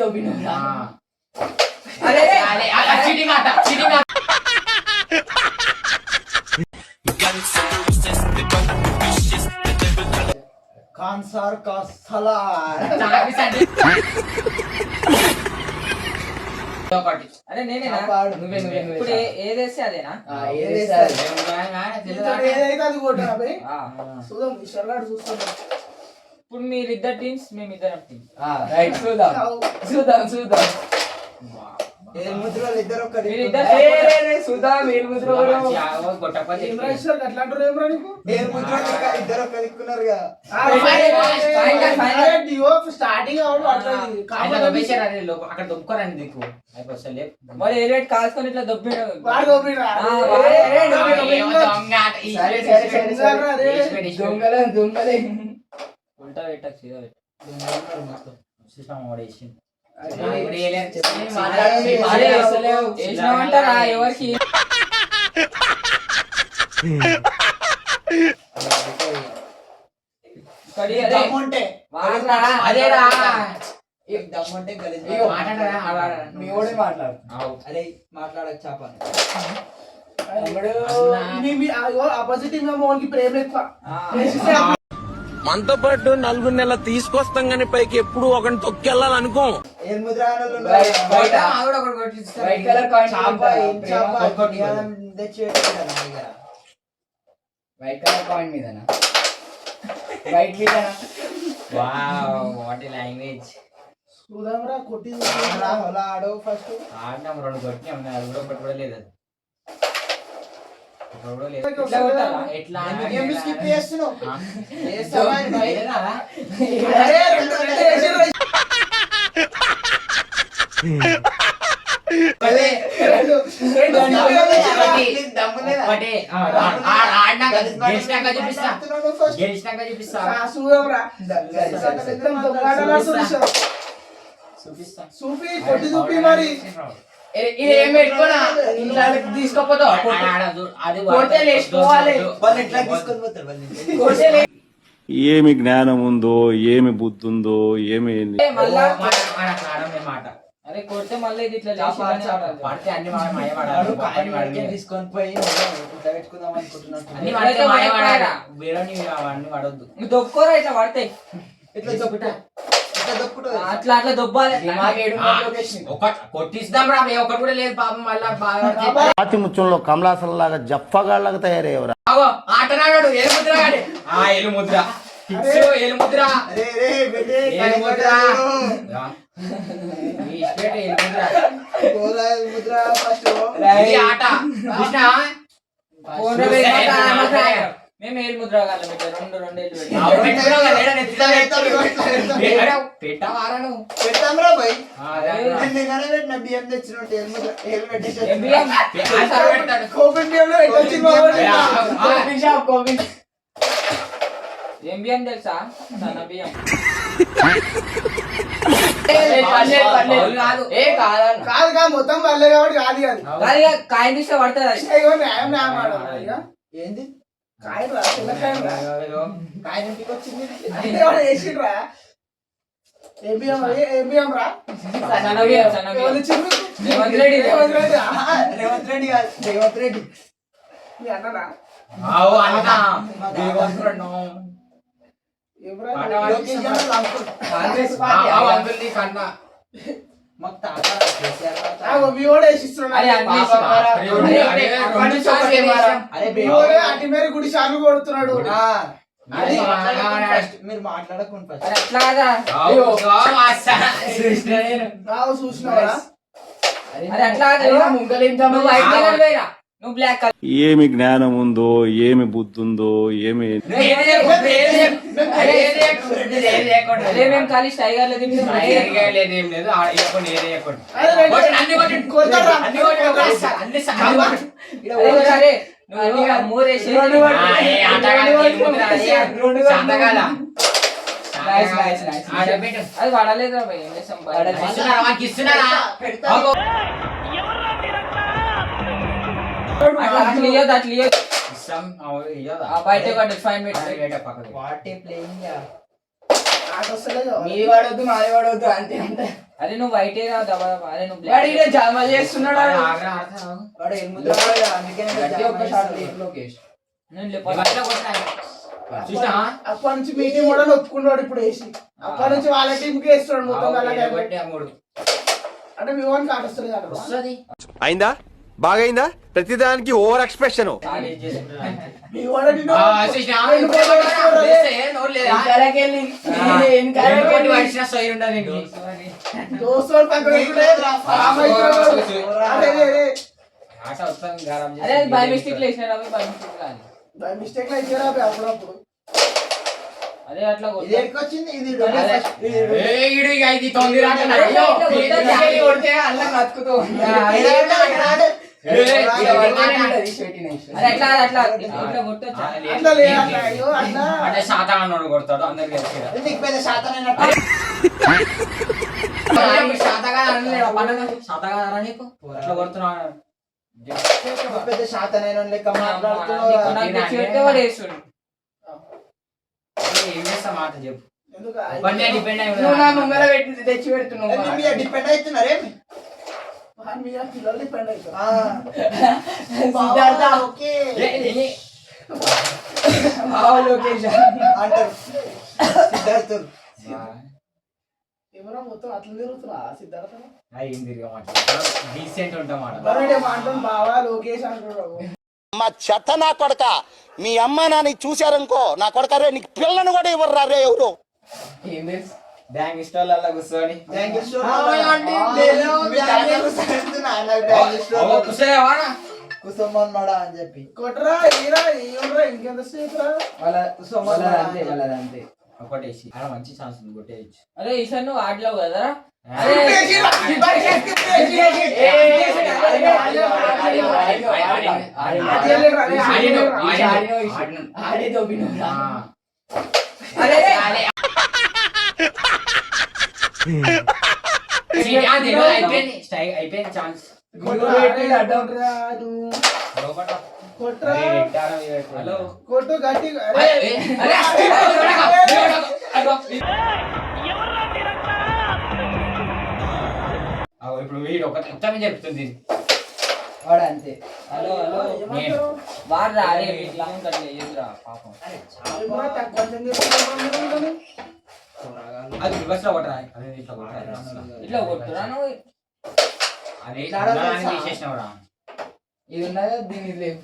దొబ్బినా అరే చీటింగ్ ఆట కాన్సార్ కా సలార్ అరే నేనేనా నువ్వే ఇప్పుడు ఏదేస్తే అదేనా ఏదైతే అది కొట్టరా బై చూద్దాం ఈశ్వర్గాడు చూస్తున్నాం ఇప్పుడు మీరిద్దరు టీమ్స్ మేమిద్దరం టీమ్ రైట్ చూద్దాం ఏల్ముద్రలు ఇద్దరు ఒకరి చూద్దాం ఏల్ముద్ర అట్లా అంటారు ఏమరా నీకు ఏల్ముద్రలు ఇద్దరు ఒక దిక్కున్నారు కదా స్టార్టింగ్ అక్కడ దొబ్బుకోరండి దిక్కు అయిపోయి మరి ఏ రేట్ కాల్చుకొని ఇట్లా దొబ్బిన దొంగలే ఉల్టా పెట్టకు సీదా పెట్టు వేసినామంటారా ఎవరికి అదేరా దమ్ముంటే మీ ఓడే మాట్లాడు అరే మాట్లాడక చాప ఆపోజిట్ టీమ్ ప్రేమ ఎక్కువ మనతో పాటు 4 నెలల తీసుకొస్తాం గానీ పైకి ఎప్పుడు ఒకరిని తొక్కెళ్ళాలనుకో white colour coin white colour coin మీదనా వైట్ మీదనా వాట్ లాంగ్వేజ్ చూద్దాంరా కొట్టి ఆడో ఫస్ట్ ఆడినాం 2 కొట్టినాం అది కూడా ఒకటి కూడా లేదు ఎట్లా స్కిప్ చేస్తున్నావు గెలిచినాక చూపిస్తా చూపి కొట్టి చూపి మరి ఇదేం పెట్టుకోనా ఇంట్లో తీసుకోపోతావు ఏమి జ్ఞానం ఉందో ఏమి బుద్ధి ఉందో ఏమి మాట అరే కొడితే మళ్ళీ ఇది ఇట్లా పడితే అన్ని తీసుకొని పోయి పెట్టుకుందాం అనుకుంటున్నాను వేరే అవన్నీ పడొద్దు నువ్వు దొబ్బుకోరా ఇట్లా పడతాయి ఇట్లా దొక్కుతా అట్లా దొబ్బాలి కొట్టిస్తాం రా ఒకటి కూడా లేదు పాపం మళ్ళా పాతి ముత్యంలో కమలాసల్లాగా జప్పగాళ్ళగా తయారయ్యేవరా ఆటనాడు ఏలుముద్ర ఏలుముద్ర ఏలుముద్ర ఆట మేము ఏళ్ళు ముద్ర కాలం పెట్టవారాను పెట్టామరా భయ్ పెట్టిన బియ్యం తెచ్చినట్టు ఏం బియ్యం తెలుసా సన్న బియ్యం కాదు కాదు మొత్తం పల్లె కాబట్టి కాదు కాదు కాయ తీస్తే పడుతుంది ఏంది కాయలు కాయ ఇంటికి వచ్చింది వేసిండ్రా ఏం బియ్యం రా సన్న బియ్యం రేవంత్ రెడ్డి రేవంత్ రెడ్డి కాదు రేవంత్ రెడ్డి మీ అన్నడా మాకు తాత మీ ఓడే వేసిస్తున్నాడు అటు మేర గుడి సార్లు కొడుతున్నాడు మీరు మాట్లాడకుండా అట్లా కదా చూసినావా అట్లా నువ్వు బ్లాక్ కలర్ ఏమి జ్ఞానం ఉందో ఏమి బుద్ధి ఉందో ఏమి మేము కలిసి టైగర్ లేదు సరే మూరేసి అది పడలేదురా భయ్ ఏం చేస్తాం బయట 5 minutes వాటి ప్లేయింగ్ ఆట వస్తలేదు మీ వాడొద్దు మాది వాడొద్దు అంతే అంతే అరే నువ్వు వైట్ రా దబా అరే నువ్వు వాడు black ఈడ జమ చేస్తున్నాడు ఆగు, వాడు. ఆగురా, ఆగురా. వాడు ఎలుముద్ర వాడు, అందుకే నేను గట్టి జామ ఒక్క షాట్ వేస్తాను. లోకేష్. నేను ఇవి అట్లా కొట్టాలి. చూసినావా? అప్పటి నుంచి మీ టీం కూడా ఒప్పుకున్నాడు ఇప్పుడు వేసి అప్పటి నుంచి వాళ్ళ టీం కి వేస్తున్నాడు మొత్తం ఆగు, అలాగే కొట్టి ఆ మూడు. అంటే మీ వానికి ఆటొస్తుంది కదా వస్తది. అయిందా బాగైందా ప్రతిదానికి ఓవర్ ఎక్స్ప్రెషన్ ఆడు ఏం చేసుకుంటాడు అంతే. మీ వాడు నిన్ను చూసినావా? రెండు ఇప్పుడు బాల్ కొట్టాడా? వేస్తున్నాడు. వేస్తే నోరు లేదా? వెనకాలకెళ్ళి, వెనకాలకెళ్ళి. రెండు కొట్టి పడిచినా సోయి ఉండదు నీకు. దోస్తులు పక్కన పెట్టుకుంటే ఫామ్ అయిపోయాడు. అరే, రే, రే. ఆట వస్తుంది, గారం చేసి. అరే అది బై మిస్టేక్ లేసినా అవి బై మిస్టేక్ రాని బై మిస్టేక్ లో ఇచ్చారా అప్పుడప్పుడు అదే అట్లా ఇది కొట్టు. ఎక్కడికొచ్చింది? ఇది ఏయ్, ఈడు ఇక ఇది తొంగి రాటనా? అరే, అయ్యో, ఇట్లా కొట్టొద్దు. తీసుకెళ్ళి కొడితే అల్లం కతుకుతూ ఉంది. ఏయ్, ఈడ పట్టుకొని ఈడ తీసి పెట్టిన ఇష్టం. అరే అట్లా అట్లా ఇట్లా కొట్టొచ్చా అట్లా లేదు అట్లా అయ్యో అట్లా అంటే శాతగానోడు కొడతాడు అందరికి తెలిసి నీకు పెద్ద శాతం అయినట్టు. శాతగా అనలేడు పండుగ శాతగా నీకు అట్లా కొడుతున్నావు నీకు పెద్ద శాతం అయిన లెక్క నాకు మాట్లాడుతున్నావు. తెచ్చి పెడితే వాడు వేస్తుండు. ఏం చేస్తా మాట చెప్పు ఎందుకు బండి డిపెండ్ అయి నువ్వు నా ముంగల పెట్టి తెచ్చి పెడుతున్నావు. నీ మీద డిపెండ్ అవుతున్నారేమి? వాని మీద పిల్లలు డిపెండ్ అవుతారు సిద్ధార్థ. ఓకే ఆవు లోకేష్. అంటారు సిద్ధార్థులు. ఎవరో మొత్తం అట్లా తిరుగుతున్నా సిద్ధార్థ ఏం తిరిగా మాట డీసెంట్ ఉంటాం మాట అంటాను బావా లోకేష్ అంటున్నావు మా చెత్త నా కొడక మీ అమ్మ నాన్న చూశారనుకో నా కొడక రే నీకు పిల్లను కూడా ఇవ్వరు రే ఎవరు ఏం తెలుసు? బ్యాంక్ స్టోర్లలో కూర్చొని కుసుమన్ మడ అని చెప్పి కొట్టరా ఈరా ఏమరా ఇంకెంత సేపురా వాళ్ళది అంతే. ఒకటేసి అలా మంచి ఛాన్స్ ఉంది కొట్టేయచ్చు అరే ఈసారి నువ్వు ఆడలేవు కదరా ఆడే దొబ్బినవురా. అయిపోయింది ఛాన్స్ కొట్టరా హలో కొట్టు గట్టి ఇప్పుడు వీడు ఒక ఉత్తమే చెప్తుంది వాడు అంతే. హలో హలో వాడు రా అరే ఇట్లా అట్లా ఏదిరా పాపం అది రివర్స్ లో కొట్టరా అదే ఇట్లా కొట్టరా ఇట్లా కొట్టురా నువ్వు అదే తీసేసినవరా ఇది ఉన్నదా దీని లేవు.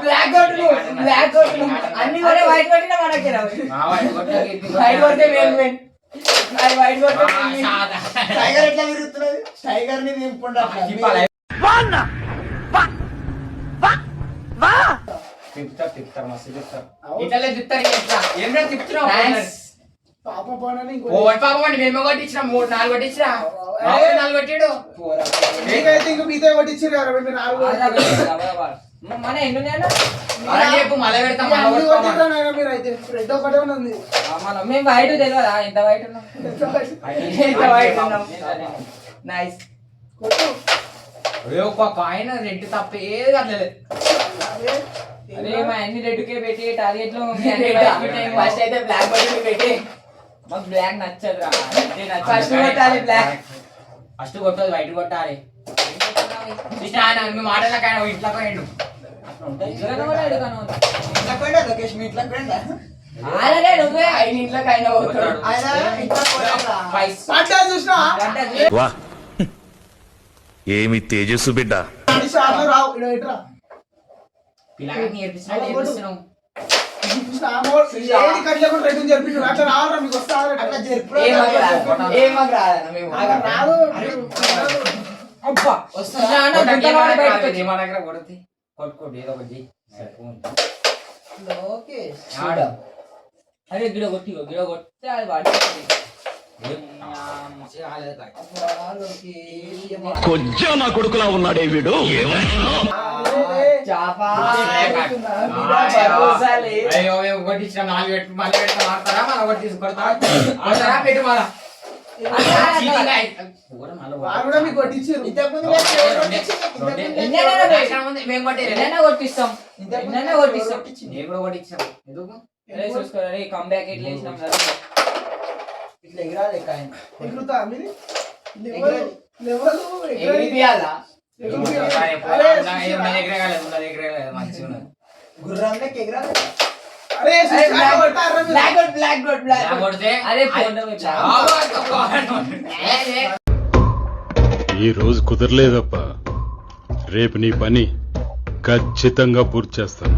బ్లాక్ కొట్టు బ్లాక్ కొట్టు అన్ని అరే వైట్ కొట్టినా మనకి రావు వైట్ కొడితే మెయిన్ అది వైట్ కొడితే టైగర్ ఎట్లా తిరుగుతున్నది? టైగర్ ని నింపుండ తిప్పుతారు మస్తు తిప్పుతారు ఇట్లా తిప్పుతారు ఇట్లా ఏం తిప్పుతున్నావు పాప పోనని ఓ పాపం అండి మేము కొట్టించిన 3-4 కొట్టించిన 4 కొట్టాడు ఇంకైతే ఇంక మీతో కొట్టించారు కదా రెండు నాలుగు మన ఎన్ని ఉన్నాయన్నా రేపు మళ్ళీ పెడతాం అన్ని కొట్టిర్రా నాయనా మీరు అయితే రెడ్ ఒకటే ఉంది మనం మేము వైట్ తెలియదా ఎంత వైట్ ఉన్నాం ఎంత వైట్ ఉన్నాం. నైస్. కొట్టు ఒక కాయిన్ రెడ్ తప్ప ఏది కట్టలేదు అరే మా అన్ని రెడ్కే పెట్టి టార్గెట్ లో ఫస్ట్ అయితే బ్లాక్ బటన్ పెట్టి మాకు బ్లాక్ నచ్చదురా ఫస్ట్ కొట్టాలి బ్లాక్. ఫస్ట్ కొట్టదు వైట్ కొట్టాలి చూసిన ఆయన మేము ఆటలకు ఆయన ఇంట్లో పోయిండు ఇట్లా పోయిండా లోకేష్? మీ ఇట్లా పోయిండా? ఆడలే నువ్వే ఆయన ఇంట్లోకి అయినా పోతాడు. ఆయన ఇట్లా పోయిండా? అంటే చూసినా వా ఏమి తేజస్సు బిడ్డ షార్లో రావు ఇక్కడ ఇట్రా పిల్లగానికి నేర్పిస్తున్నావు ఏది కట్లేకుండా రెడ్డి జరిపి అట్లా రావాలా మీకు వస్తా అట్లా జరుపురా. ఏమాకు రాదన్న మేము. రాదు అబ్బా వస్తుందా? మా దగ్గర కొడితే కొట్టుకోండి ఏదో ఒకటి లోకేష్ చూద్దాం. అరే గిడ కొడితే అది పడుతుంది కొంచెం నా కొడుకులా ఉన్నాడే వీడు చాపా. అయ్యో కొట్టించిన 4 పెట్టు మళ్ళీ పెడతా మారుతారా మళ్ళీ కొట్టి కొడతారా పెట్టు మళ్ళా వారు కూడా మీకు కొట్టించారు ఇంతకుముందు మేము ఎవరు కొట్టించింది? మేము కొట్టేది ఎన్నైనా కొట్టిస్తాం ఎన్నైనా కొట్టిస్తాం నేను కూడా కొట్టించాను ఎందుకు చూసుకోరా కమ్ బ్యాక్ ఎట్లా వేసినాం కదా ఇట్లా ఎగరాలి కాయన్ ఎగురుతా మీది లెవెల్ లెవెల్ ఎగిరిపియాలా మంచిగా ఉన్నది గుర్రంలోకి ఎగరాలి అరే బ్లాక్ గోడ్ కొడితే అరే ఫోన్ ఇట్లా ఈ రోజు కుదరలేదప్ప రేపు నీ పని ఖచ్చితంగా పూర్తి చేస్తాను